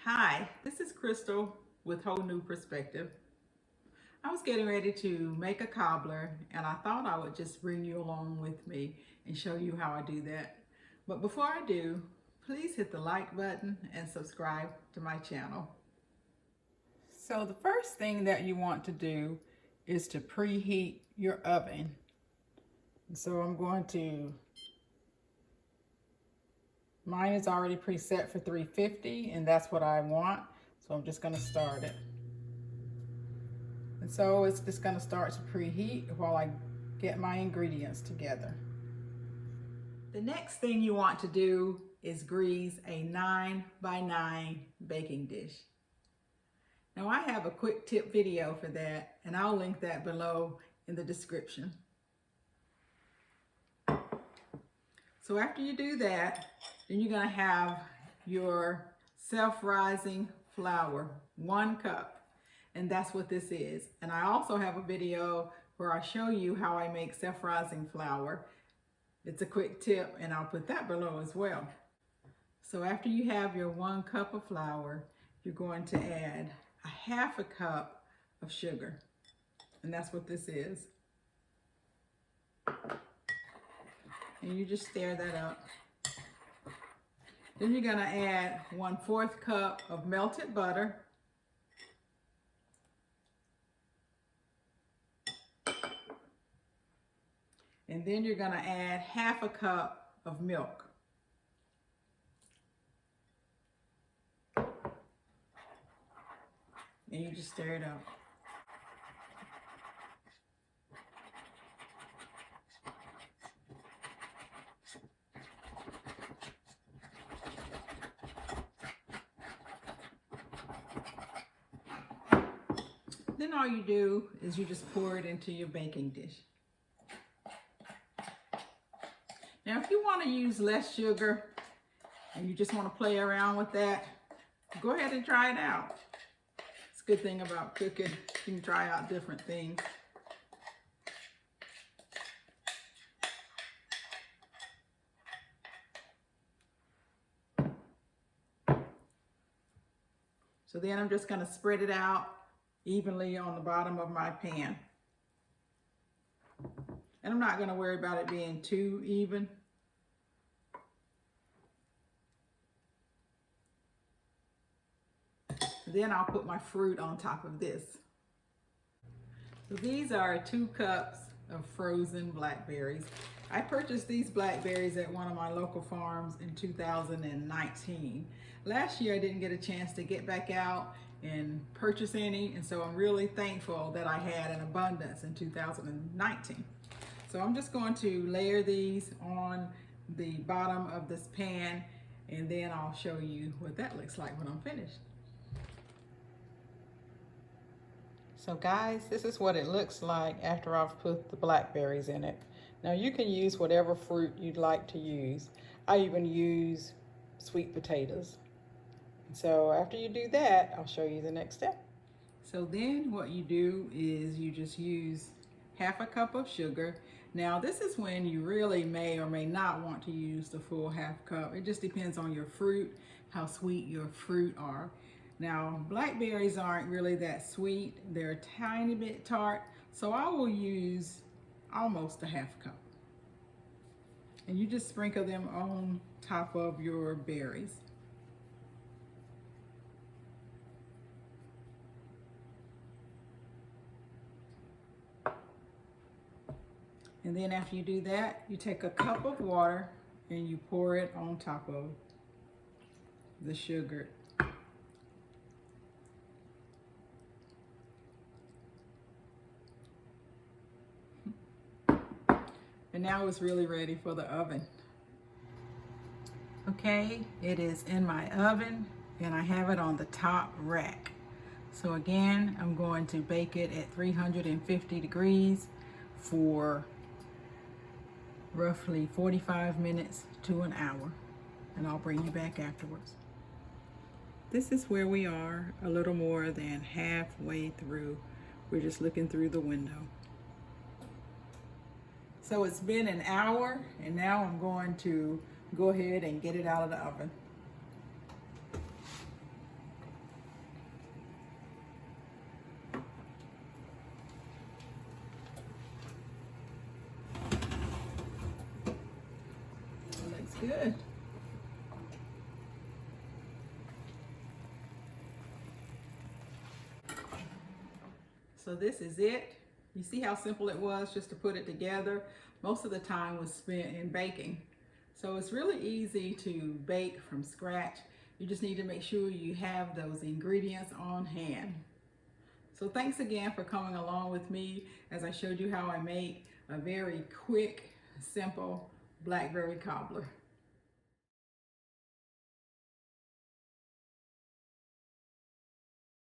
Hi, this is Crystal with Whole New Perspective. I was getting ready to make a cobbler and I thought I would just bring you along with me and show you how I do that. But before I do, please hit the like button and subscribe to my channel. So the first thing that you want to do is to preheat your oven. So I'm going to, mine is already preset for 350 and that's what I want. So I'm just going to start it. And so it's just going to start to preheat while I get my ingredients together. The next thing you want to do is grease a 9x9 baking dish. Now I have a quick tip video for that and I'll link that below in the description. So after you do that, then you're going to have your self-rising flour, 1 cup. And that's what this is. And I also have a video where I show you how I make self-rising flour. It's a quick tip and I'll put that below as well. So after you have your 1 cup of flour, you're going to add a 1/2 cup of sugar. And that's what this is. And you just stir that up. Then you're going to add 1/4 cup of melted butter. And then you're going to add 1/2 cup of milk. And you just stir it up. Then all you do is you just pour it into your baking dish. Now, if you want to use less sugar and you just want to play around with that, go ahead and try it out. It's a good thing about cooking. You can try out different things. So then I'm just going to spread it out evenly on the bottom of my pan. And I'm not going to worry about it being too even. Then I'll put my fruit on top of this. So these are 2 cups of frozen blackberries. I purchased these blackberries at one of my local farms in 2019. Last year I didn't get a chance to get back out and purchase any, and so I'm really thankful that I had an abundance in 2019. So I'm just going to layer these on the bottom of this pan and then I'll show you what that looks like when I'm finished. So guys, this is what it looks like after I've put the blackberries in it. Now you can use whatever fruit you'd like to use. I even use sweet potatoes. So after you do that, I'll show you the next step. So then what you do is you just use 1/2 cup of sugar. Now this is when you really may or may not want to use the full 1/2 cup. It just depends on your fruit, how sweet your fruit are. Now blackberries aren't really that sweet. They're a tiny bit tart. So I will use almost a 1/2 cup. And you just sprinkle them on top of your berries. And then after you do that, you take a cup of water and you pour it on top of the sugar. And now it's really ready for the oven. Okay, it is in my oven and I have it on the top rack. So again, I'm going to bake it at 350 degrees for roughly 45 minutes to an hour, and I'll bring you back afterwards. This is where we are, a little more than halfway through. We're just looking through the window. So it's been an hour, and now I'm going to go ahead and get it out of the oven. good. So this is it. You see how simple it was just to put it together? Most of the time was spent in baking. So it's really easy to bake from scratch. You just need to make sure you have those ingredients on hand. So thanks again for coming along with me as I showed you how I make a very quick, simple Blackberry Cobbler.